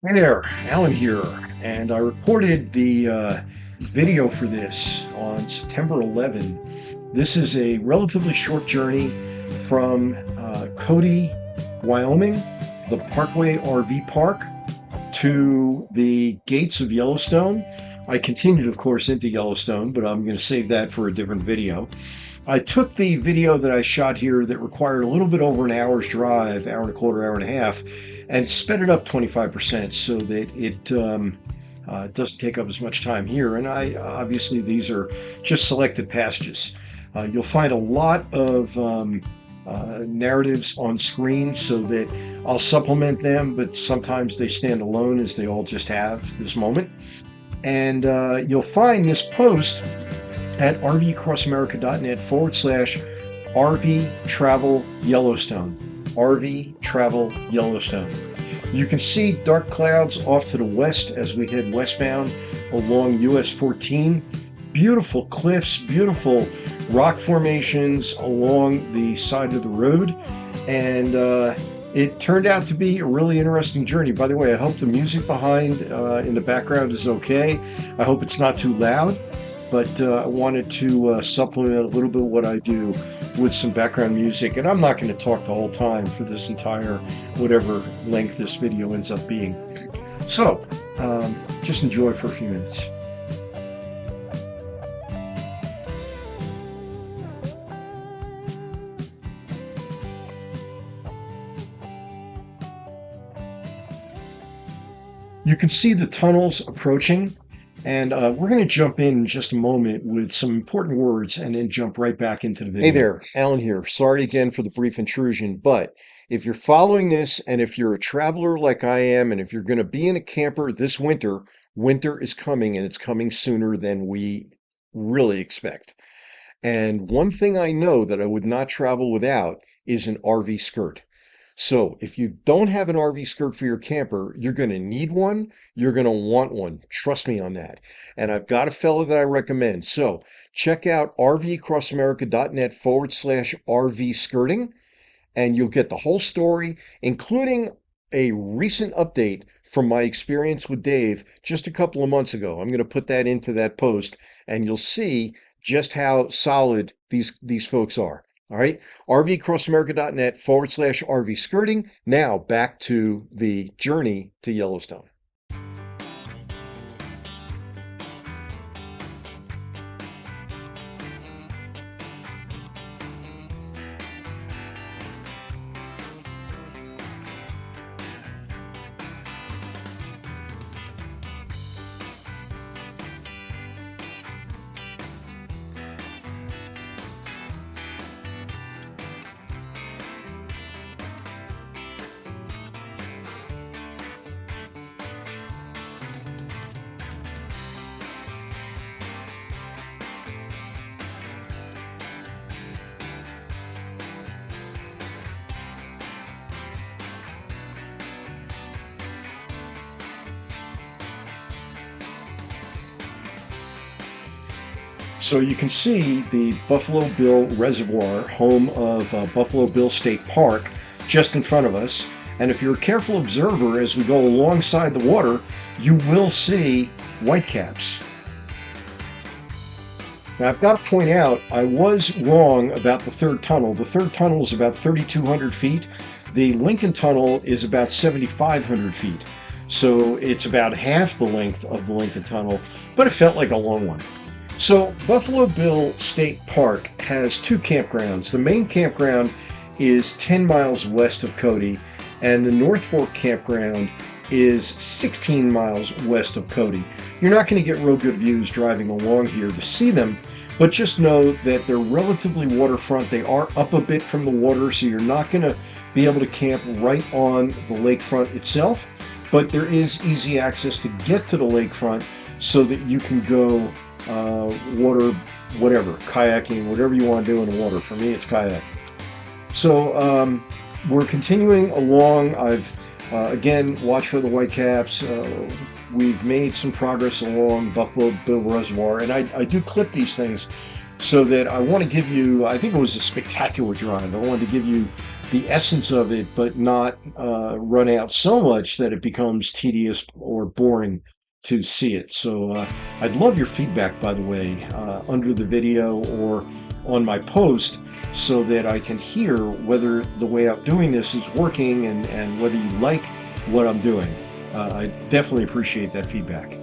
Hey there, Alan here, and I recorded the video for this on September 11. This is a relatively short journey from Cody, Wyoming, the Parkway RV Park, to the gates of Yellowstone. I continued, of course, into Yellowstone, but I'm going to save that for a different video. I took the video that I shot here that required a little bit over an hour's drive, hour and a quarter, hour and a half, and sped it up 25% so that it doesn't take up as much time here. And I obviously these are just selected passages. You'll find a lot of narratives on screen so that I'll supplement them, but sometimes they stand alone as they all just have this moment. And you'll find this post at rvcrossamerica.net/RV Travel Yellowstone. RV Travel Yellowstone. You can see dark clouds off to the west as we head westbound along US 14. Beautiful cliffs, beautiful rock formations along the side of the road. And it turned out to be a really interesting journey. By the way, I hope the music behind in the background is okay. I hope it's not too loud. But I wanted to supplement a little bit what I do with some background music. And I'm not going to talk the whole time for this entire, whatever length this video ends up being. So just enjoy for a few minutes. You can see the tunnels approaching. And we're going to jump in just a moment with some important words and then jump right back into the video. Hey there, Alan here. Sorry again for the brief intrusion, but if you're following this and if you're a traveler like I am, and if you're going to be in a camper this winter, winter is coming and it's coming sooner than we really expect. And one thing I know that I would not travel without is an RV skirt. So if you don't have an RV skirt for your camper, you're going to need one. You're going to want one. Trust me on that. And I've got a fellow that I recommend. So check out rvcrossamerica.net/RV skirting, and you'll get the whole story, including a recent update from my experience with Dave just a couple of months ago. I'm going to put that into that post, and you'll see just how solid these folks are. All right, rvcrossamerica.net/RV skirting. Now back to the journey to Yellowstone. So you can see the Buffalo Bill Reservoir, home of Buffalo Bill State Park, just in front of us. And if you're a careful observer as we go alongside the water, you will see whitecaps. Now I've got to point out, I was wrong about the third tunnel. The third tunnel is about 3,200 feet. The Lincoln Tunnel is about 7,500 feet. So it's about half the length of the Lincoln Tunnel, but it felt like a long one. So Buffalo Bill State Park has two campgrounds. The main campground is 10 miles west of Cody, and the North Fork campground is 16 miles west of Cody. You're not going to get real good views driving along here to see them, but just know that they're relatively waterfront. They are up a bit from the water, so you're not going to be able to camp right on the lakefront itself, but there is easy access to get to the lakefront so that you can go water, whatever, kayaking, whatever you want to do in the water. For me, it's kayaking. So we're continuing along. I've again watched for the whitecaps. We've made some progress along Buffalo Bill Reservoir, and I do clip these things so that I want to give you, I think it was a spectacular drive. I wanted to give you the essence of it, but not run out so much that it becomes tedious or boring to see it. So I'd love your feedback, by the way, under the video or on my post, so that I can hear whether the way I'm doing this is working, and whether you like what I'm doing. I definitely appreciate that feedback.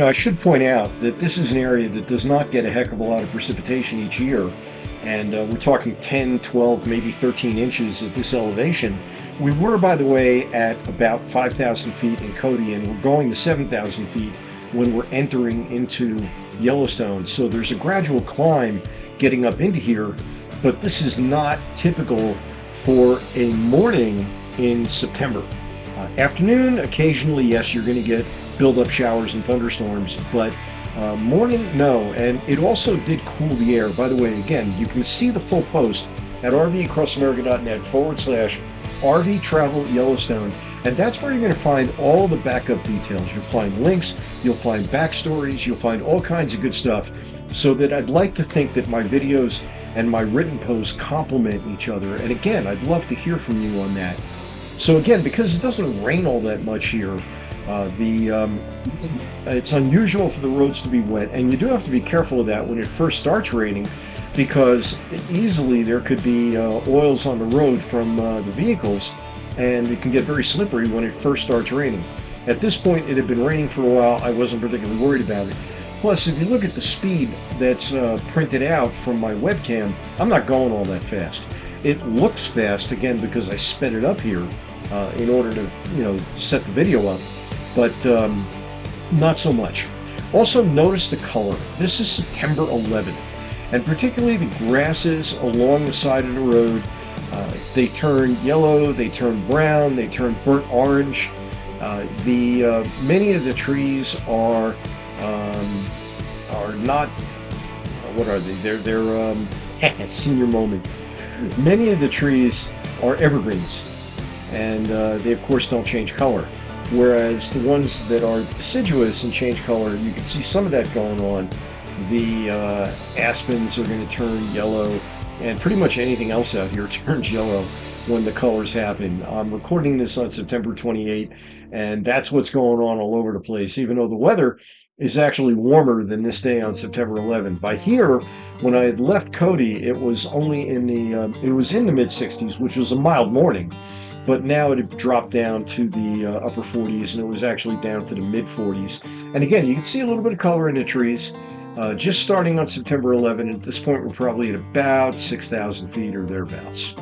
I should point out that this is an area that does not get a heck of a lot of precipitation each year. And we're talking 10, 12, maybe 13 inches at this elevation. We were, by the way, at about 5,000 feet in Cody, and we're going to 7,000 feet when we're entering into Yellowstone. So there's a gradual climb getting up into here, but this is not typical for a morning in September. Afternoon, occasionally, yes, you're going to get build-up showers and thunderstorms, but morning, no. And it also did cool the air. By the way, again, you can see the full post at rvacrossamerica.net/RV Travel Yellowstone. And that's where you're going to find all the backup details. You'll find links, you'll find backstories, you'll find all kinds of good stuff. So that I'd like to think that my videos and my written posts complement each other. And again, I'd love to hear from you on that. So again, because it doesn't rain all that much here, it's unusual for the roads to be wet, and you do have to be careful of that when it first starts raining, because easily there could be oils on the road from the vehicles, and it can get very slippery when it first starts raining. At this point, it had been raining for a while. I wasn't particularly worried about it. Plus, if you look at the speed that's printed out from my webcam, I'm not going all that fast. It looks fast, again, because I sped it up here in order to, set the video up, but not so much. Also, notice the color. This is September 11th, and particularly the grasses along the side of the road, they turn yellow, they turn brown, they turn burnt orange. Many of the trees are not, what are they? They're senior moment. Many of the trees are evergreens, and they of course don't change color. Whereas the ones that are deciduous and change color, you can see some of that going on. The aspens are going to turn yellow, and pretty much anything else out here turns yellow when the colors happen. I'm recording this on September 28th, and that's what's going on all over the place, even though the weather is actually warmer than this day on September 11th. By here, when I had left Cody, it was only in the mid 60s, which was a mild morning. But now it had dropped down to the upper 40s, and it was actually down to the mid 40s. And again, you can see a little bit of color in the trees. Just starting on September 11th. At this point, we're probably at about 6,000 feet or thereabouts.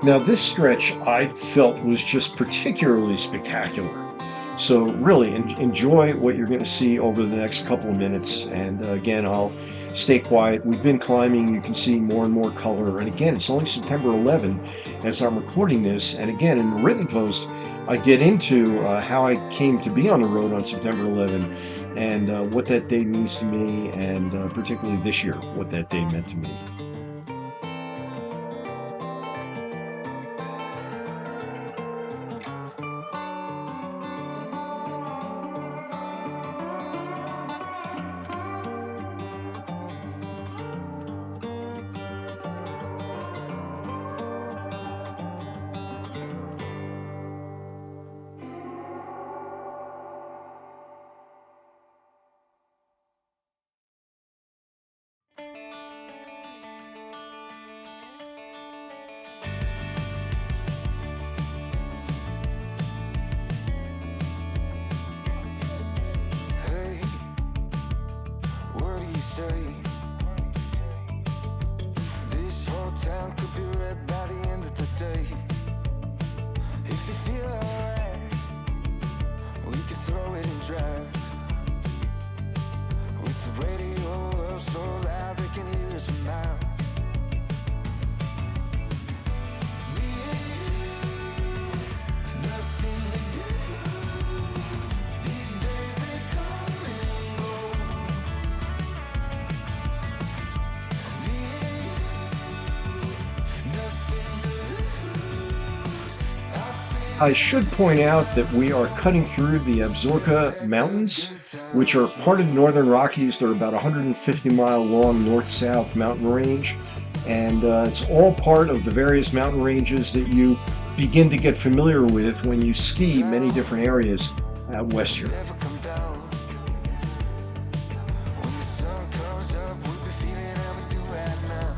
Now, this stretch I felt was just particularly spectacular. So, really enjoy what you're going to see over the next couple of minutes. And again, I'll stay quiet. We've been climbing. You can see more and more color. And again, it's only September 11 as I'm recording this. And again, in the written post, I get into how I came to be on the road on September 11 and what that day means to me, and particularly this year, what that day meant to me. Hey, what do you say? This whole town could be red by the end of the day. If you feel alright, we could throw it and drive. With the radio up so loud they can hear us from miles. Me and you, nothing to do. These days they come and go. Me and you, nothing to lose. I feel I should point out that we are cutting through the Absaroka Mountains, good which are times. part of the Northern Rockies. They're about 150-mile long north-south mountain range, and it's all part of the various mountain ranges that you begin to get familiar with when you ski many different areas out west here. Never come down. When the sun comes up, we'll be feeling how we do right now.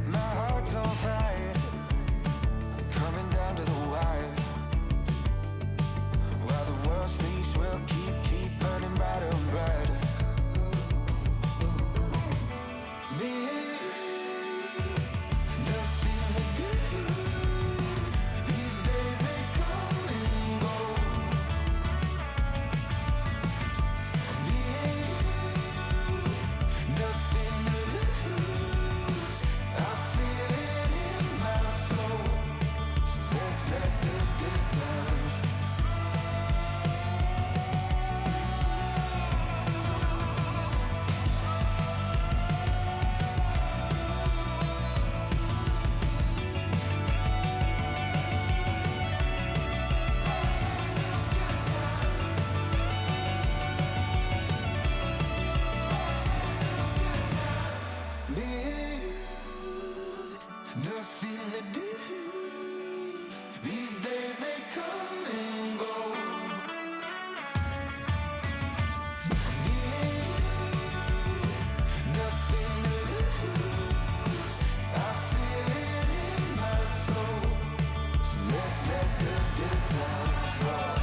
My heart's on fire, coming down to the wire. While the world sleeps, we'll keep burning brighter and brighter. Me and you, nothing to do. These days they come and go. Me and you, nothing to lose. I feel it in my soul. Let's let the good times. Me and you, nothing to do. These days they come and go. Me and you, nothing to lose. I feel it in my soul. So let's let the good times roll.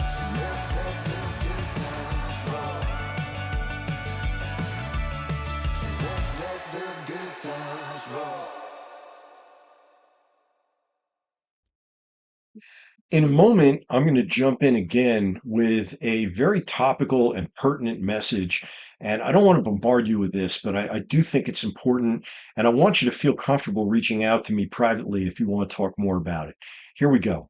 So let's let the good times roll. Let's let the good times roll. In a moment, I'm going to jump in again with a very topical and pertinent message. And I don't want to bombard you with this, but I do think it's important. And I want you to feel comfortable reaching out to me privately if you want to talk more about it. Here we go.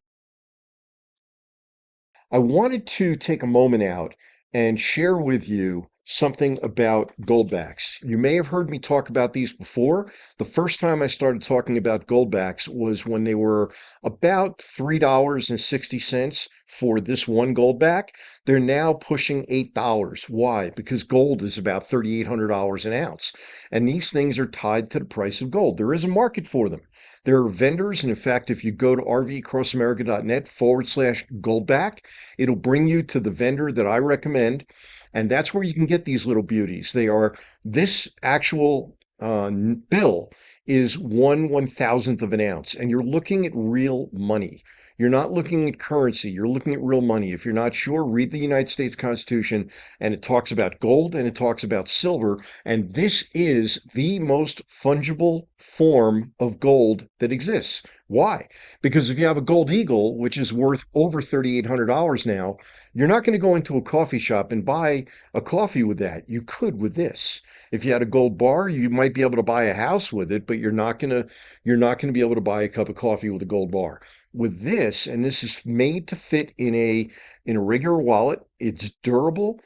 I wanted to take a moment out and share with you something about goldbacks. You may have heard me talk about these before. The first time I started talking about goldbacks was when they were about $3.60 for this one goldback. They're now pushing $8. Why? Because gold is about $3,800 an ounce. And these things are tied to the price of gold. There is a market for them. There are vendors, and in fact, if you go to rvcrossamerica.net/goldback, it'll bring you to the vendor that I recommend, and that's where you can get these little beauties. They are this actual bill is 1/1000th of an ounce, and you're looking at real money. You're not looking at currency, you're looking at real money. If you're not sure, read the United States Constitution, and it talks about gold and it talks about silver. And this is the most fungible form of gold that exists. Why? Because if you have a gold eagle, which is worth over $3,800 now, you're not going to go into a coffee shop and buy a coffee with that. You could with this. If you had a gold bar, you might be able to buy a house with it, but you're not going to be able to buy a cup of coffee with a gold bar. With this, and this is made to fit in a regular wallet, it's durable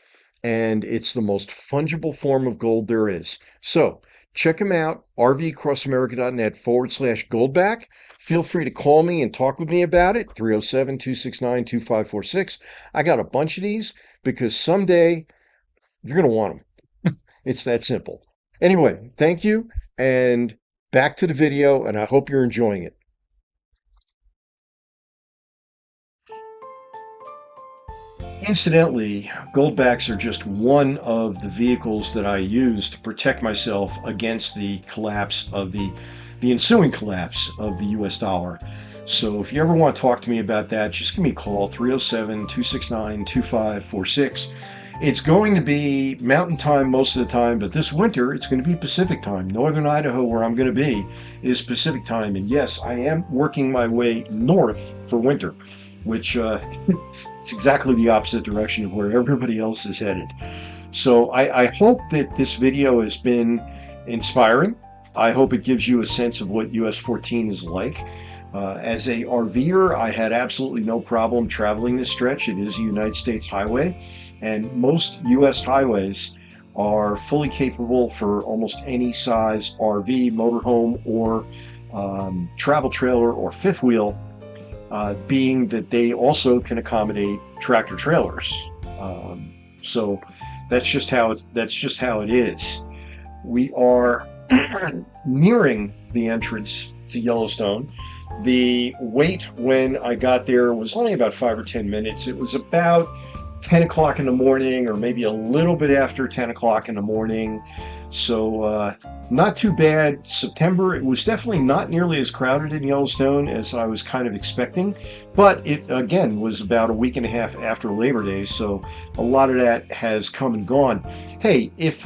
and it's the most fungible form of gold there is. So check them out, rvcrossamerica.net/goldback. Feel free to call me and talk with me about it, 307-269-2546. I got a bunch of these because someday you're going to want them. It's that simple. Anyway, thank you, and back to the video, and I hope you're enjoying it. Incidentally, goldbacks are just one of the vehicles that I use to protect myself against the collapse of the ensuing collapse of the US dollar. So if you ever want to talk to me about that, just give me a call, 307-269-2546. It's going to be mountain time most of the time, but this winter it's going to be Pacific time. Northern Idaho, where I'm going to be, is Pacific time. And yes, I am working my way north for winter, which it's exactly the opposite direction of where everybody else is headed. So I hope that this video has been inspiring. I hope it gives you a sense of what US 14 is like. As a RVer, I had absolutely no problem traveling this stretch. It is a United States highway, and most US highways are fully capable for almost any size RV, motorhome, or travel trailer or fifth wheel, being that they also can accommodate tractor trailers. So that's just how it is. We are nearing the entrance to Yellowstone. The wait when I got there was only about 5 or 10 minutes. It was about 10 o'clock in the morning, or maybe a little bit after 10 o'clock in the morning. So not too bad. September, it was definitely not nearly as crowded in Yellowstone as I was kind of expecting, but it again was about a week and a half after Labor Day, so a lot of that has come and gone. Hey, if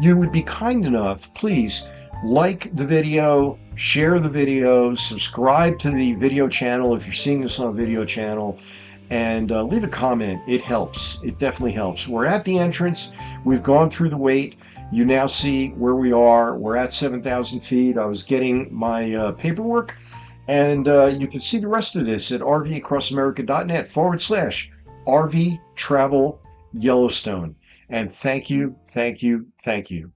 you would be kind enough, please like the video, share the video, subscribe to the video channel if you're seeing this on a video channel, and leave a comment. It helps. It definitely helps. We're at the entrance. We've gone through the wait. You now see where we are. We're at 7,000 feet. I was getting my paperwork, and you can see the rest of this at rvcrossamerica.net/RV Travel Yellowstone. And thank you, thank you, thank you.